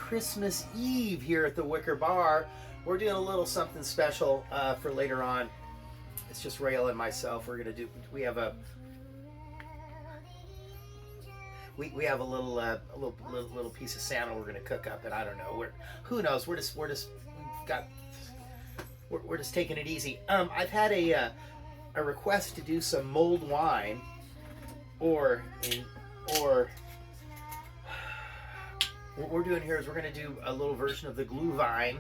Christmas Eve here at the Wicker Bar. We're doing a little something special for later on. It's just Rael and myself. We're gonna do. We have a little piece of salmon we're gonna cook up, and I don't know. Who knows? We're just taking it easy. I've had a request to do some mulled wine, or what we're doing here is we're going to do a little version of the Gluhwein.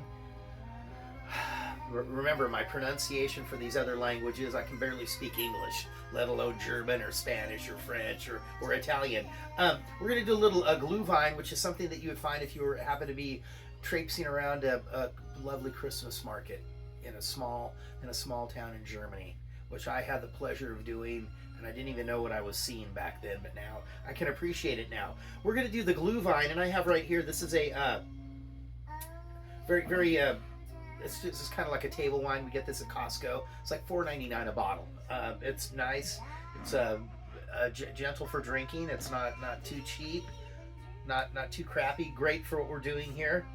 Remember, my pronunciation for these other languages, I can barely speak English, let alone German or Spanish or French or Italian. We're going to do a little Gluhwein, which is something that you would find if you happen to be traipsing around a lovely Christmas market in a small town in Germany, which I had the pleasure of doing, and I didn't even know what I was seeing back then, but now I can appreciate it now. We're going to do the Gluhwein, and I have right here, this is a very it's just kind of like a table wine. We get this at Costco. It's like $4.99 a bottle. It's nice. It's gentle for drinking. It's not too cheap, not too crappy. Great for what we're doing here.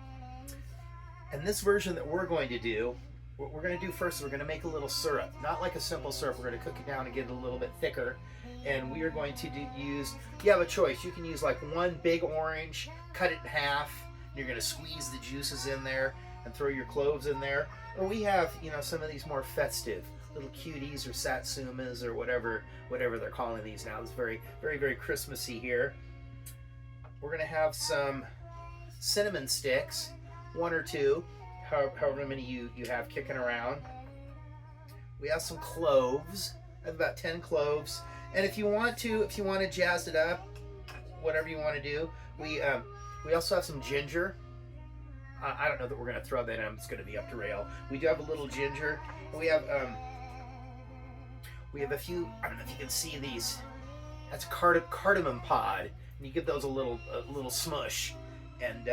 And this version that we're going to do, what we're going to do first is we're going to make a little syrup. Not like a simple syrup. We're going to cook it down and get it a little bit thicker. And we are going to use, you have a choice. You can use like one big orange, cut it in half. And you're going to squeeze the juices in there and throw your cloves in there. Or we have, some of these more festive little cuties or satsumas or whatever they're calling these now. It's very, very, very Christmassy here. We're going to have some cinnamon sticks, one or two. However many you have kicking around. We have some cloves. I have about 10 cloves. And if you want to jazz it up, whatever you want to do, we also have some ginger. I don't know that we're going to throw that in. It's going to be up to Rael. We do have a little ginger. We have a few. I don't know if you can see these. That's cardamom pod, and you give those a little smush, and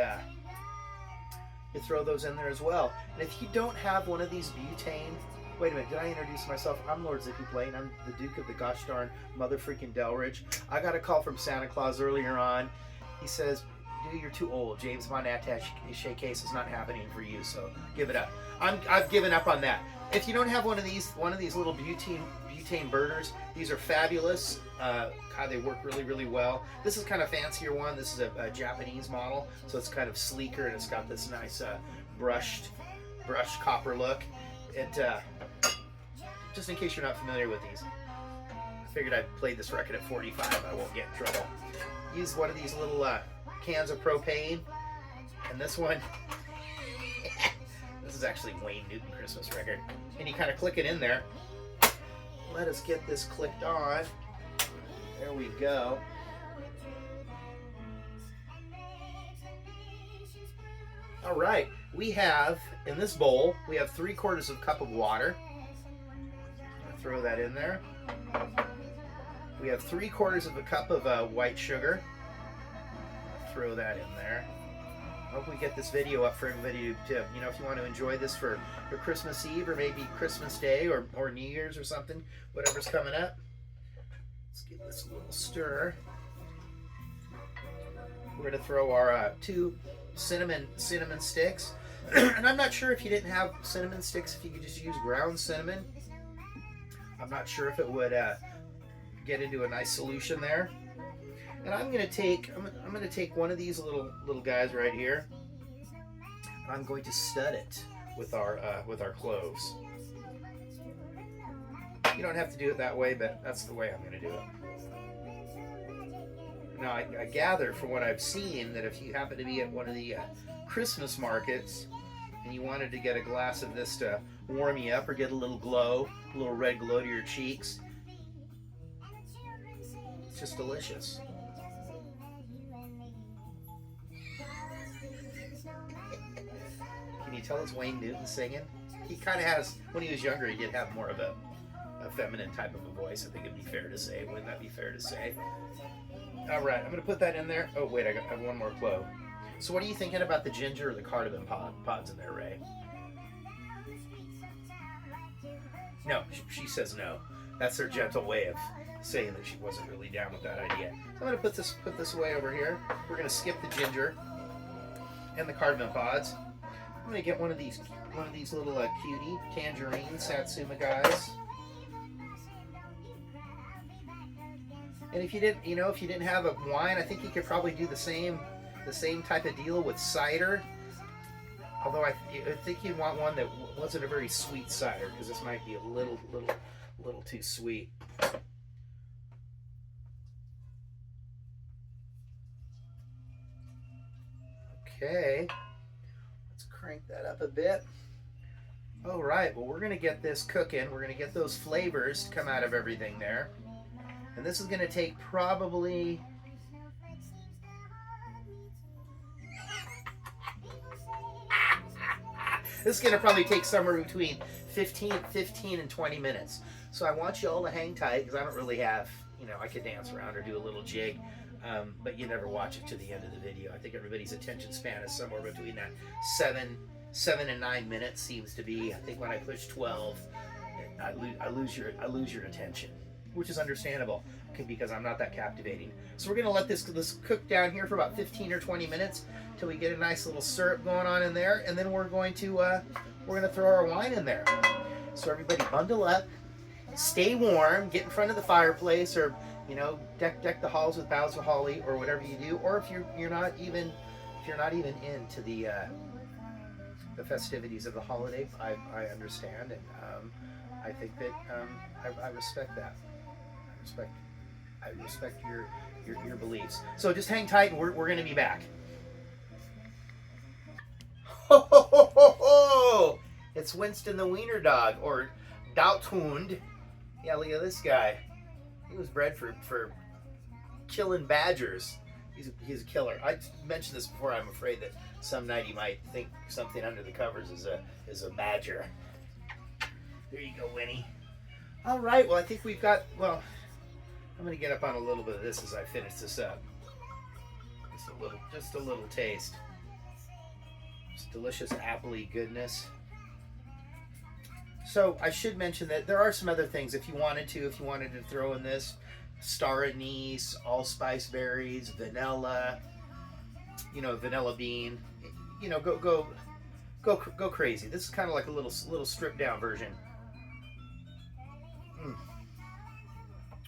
you throw those in there as well. And if you don't have one of these butane, wait a minute, did I introduce myself? I'm Lord Zippy Blaine. I'm the Duke of the gosh darn mother freaking Delridge. I got a call from Santa Claus earlier on. He says, dude, you're too old. James Bond attaché case is not happening for you, so give it up. I've given up on that. If you don't have one of these little butane burners, these are fabulous. God, they work really, really well. This is kind of fancier one. This is a Japanese model, so it's kind of sleeker, and it's got this nice brushed copper look. Just in case you're not familiar with these, I figured I'd play this record at 45. I won't get in trouble. Use one of these little cans of propane, and this one, this is actually Wayne Newton Christmas record, and you kind of click it in there. Let us get this clicked on. There we go. All right, we have in this bowl, we have 3/4 cup of water. Throw that in there. We have 3/4 cup of white sugar. Throw that in there. I hope we get this video up for everybody to, if you want to enjoy this for Christmas Eve or maybe Christmas Day or New Year's or something, whatever's coming up. Let's give this a little stir. We're going to throw our 2 cinnamon sticks. And I'm not sure if you didn't have cinnamon sticks, if you could just use ground cinnamon. I'm not sure if it would get into a nice solution there. And I'm going to take one of these little guys right here. And I'm going to stud it with our cloves. You don't have to do it that way, but that's the way I'm going to do it. Now, I gather from what I've seen that if you happen to be at one of the Christmas markets and you wanted to get a glass of this to warm you up or get a little glow, a little red glow to your cheeks, it's just delicious. Can you tell it's Wayne Newton singing? He kind of has, when he was younger, he did have more of a feminine type of a voice, I think it'd be fair to say. Wouldn't that be fair to say? All right, I'm going to put that in there. Oh, wait, I have one more clove. So what are you thinking about the ginger or the cardamom pods in there, Ray? No, she says no. That's her gentle way of saying that she wasn't really down with that idea. So I'm going to put this away over here. We're going to skip the ginger. and the cardamom pods. I'm gonna get one of these little cutie tangerine satsuma guys. And if you didn't, if you didn't have a wine, I think you could probably do the same type of deal with cider. Although I think you'd want one that wasn't a very sweet cider, because this might be a little too sweet. Okay, let's crank that up a bit. All right, well, we're gonna get this cooking. We're gonna get those flavors to come out of everything there. And this is gonna take probably, take somewhere between 15 and 20 minutes. So I want you all to hang tight, because I don't really have, I could dance around or do a little jig. But you never watch it to the end of the video. I think everybody's attention span is somewhere between that 7 and 9 minutes seems to be. I think when I push 12, I lose your attention, which is understandable, because I'm not that captivating. So we're gonna let this cook down here for about 15 or 20 minutes till we get a nice little syrup going on in there, and then we're going to throw our wine in there. So everybody bundle up, stay warm, get in front of the fireplace, or deck the halls with boughs of holly, or whatever you do. Or if you're not even into the festivities of the holiday, I understand, and I think that I respect that. I respect your beliefs. So just hang tight, and we're going to be back. Ho ho ho ho ho! It's Winston the Wiener Dog, or Douthund. Yeah, look at this guy. He was bred for killing badgers. He's a killer. I mentioned this before. I'm afraid that some night he might think something under the covers is a badger. There you go, Winnie. All right. Well, I think we've got. Well, I'm going to get up on a little bit of this as I finish this up. Just a little taste. It's delicious appley goodness. So I should mention that there are some other things if you wanted to throw in this: star anise, allspice berries, vanilla, vanilla bean. Go crazy. This is kind of like a little stripped down version.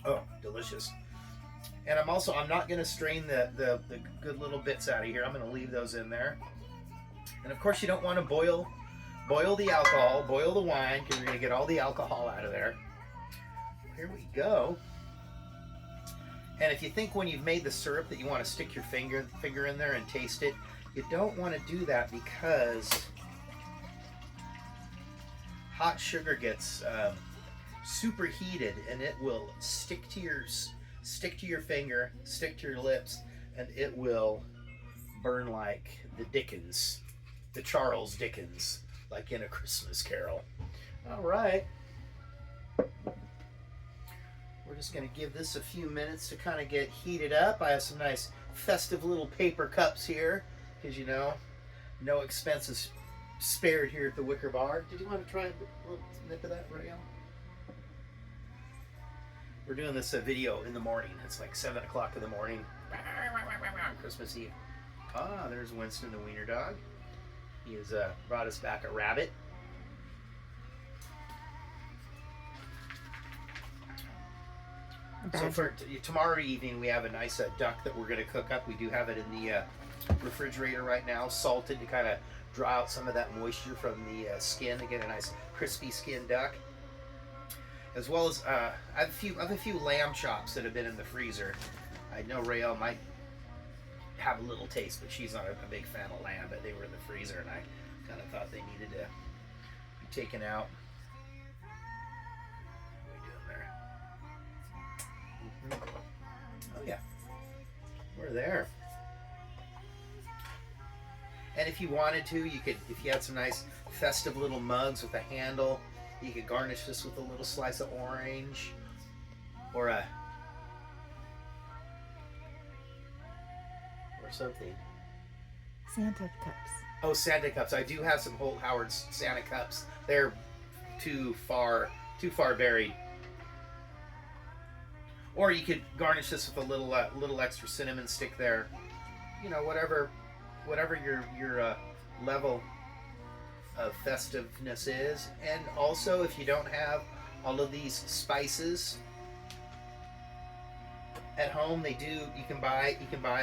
Oh, delicious. And I'm not going to strain the good little bits out of here. I'm going to leave those in there. And of course, you don't want to boil the alcohol, boil the wine, because you're going to get all the alcohol out of there. Here we go. And if you think when you've made the syrup that you want to stick your finger in there and taste it, you don't want to do that, because hot sugar gets superheated, and it will stick to your finger, stick to your lips, and it will burn like the Dickens, the Charles Dickens, like in A Christmas Carol. All right. We're just going to give this a few minutes to kind of get heated up. I have some nice festive little paper cups here, because no expenses spared here at the Wicker Bar. Did you want to try a little nip of that, Rael? We're doing this video in the morning. It's like 7 o'clock in the morning. Christmas Eve. Ah, there's Winston the Wiener Dog. He has brought us back a rabbit. So for tomorrow evening, we have a nice duck that we're going to cook up. We do have it in the refrigerator right now, salted to kind of draw out some of that moisture from the skin to get a nice crispy skinned duck. As well as I have a few lamb chops that have been in the freezer. I know Rael might have a little taste, but she's not a big fan of lamb, but they were in the freezer, and I kind of thought they needed to be taken out. What are we doing there? Oh yeah, we're there. And if you wanted to, you could, if you had some nice festive little mugs with a handle, you could garnish this with a little slice of orange, or something. Santa cups. Oh, Santa cups. I do have some Holt Howard's Santa cups. They're too far buried. Or you could garnish this with a little extra cinnamon stick there. Whatever whatever your level of festiveness is. And also, if you don't have all of these spices at home, you can buy,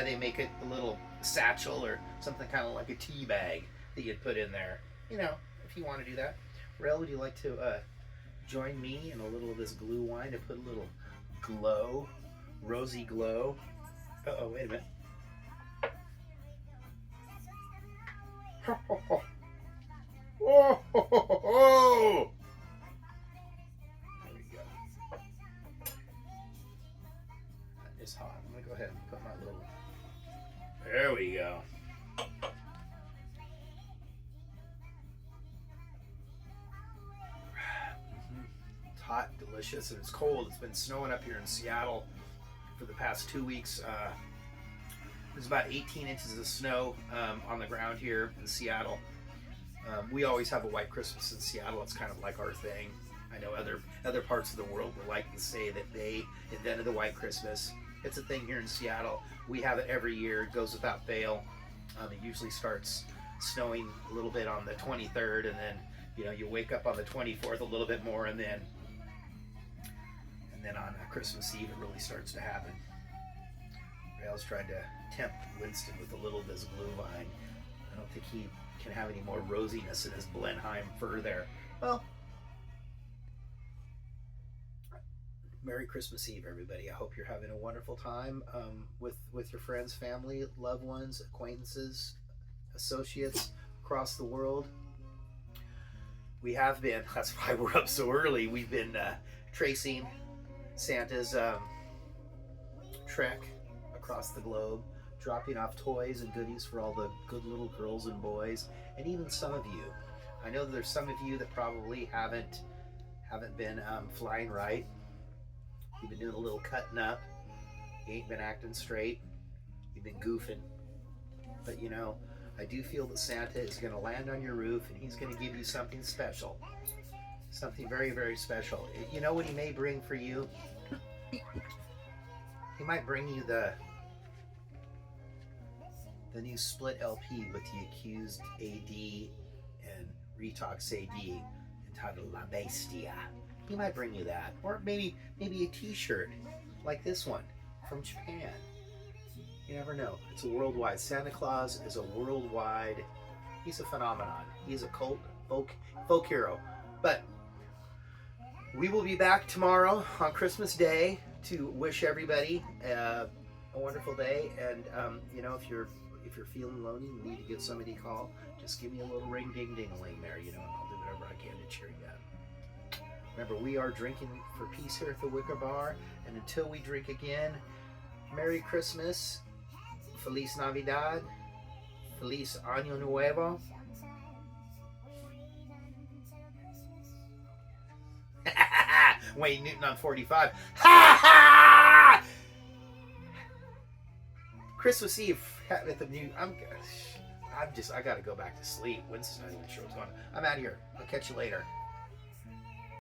they make it a little satchel or something kind of like a tea bag that you'd put in there, you know, if you want to do that. Rael, would you like to join me in a little of this Gluhwein to put a little glow, rosy glow? Uh-oh, wait a minute. Oh, ho, ho, ho, ho. There we go. That is hot. I'm going to go ahead and put my little... There we go. It's hot, delicious, and it's cold. It's been snowing up here in Seattle for the past 2 weeks. There's about 18 inches of snow on the ground here in Seattle. We always have a white Christmas in Seattle. It's kind of like our thing. I know other parts of the world will like to say that they invented the white Christmas. It's a thing here in Seattle. We have it every year. It goes without fail. It usually starts snowing a little bit on the 23rd, and then you wake up on the 24th a little bit more, and then on Christmas Eve it really starts to happen. Rael's tried to tempt Winston with a little of this Gluhwein. I don't think he can have any more rosiness in his Blenheim fur there. Well, Merry Christmas Eve, everybody. I hope you're having a wonderful time with your friends, family, loved ones, acquaintances, associates across the world. We have been, that's why we're up so early, we've been tracing Santa's trek across the globe, dropping off toys and goodies for all the good little girls and boys, and even some of you. I know that there's some of you that probably haven't been flying right. You've been doing a little cutting up. You ain't been acting straight. You've been goofing. But I do feel that Santa is going to land on your roof and he's going to give you something special. Something very, very special. You know what he may bring for you? He might bring you the new split LP with the Accused AD and Retox AD entitled La Bestia. He might bring you that. Or maybe a t-shirt like this one from Japan. You never know. It's a worldwide. Santa Claus is a worldwide, he's a phenomenon. He's a cult folk hero. But we will be back tomorrow on Christmas Day to wish everybody a wonderful day. And if you're feeling lonely, you need to get somebody to call, just give me a little ring ding ding a ling there, and I'll do whatever I can to cheer you up. Remember, we are drinking for peace here at the Wicker Bar, and until we drink again, Merry Christmas, Feliz Navidad, Feliz Año Nuevo. Wayne Newton on 45. Ha ha! Christmas Eve at the new. I gotta go back to sleep. Winston's not even sure what's going on. I'm out of here. I'll catch you later.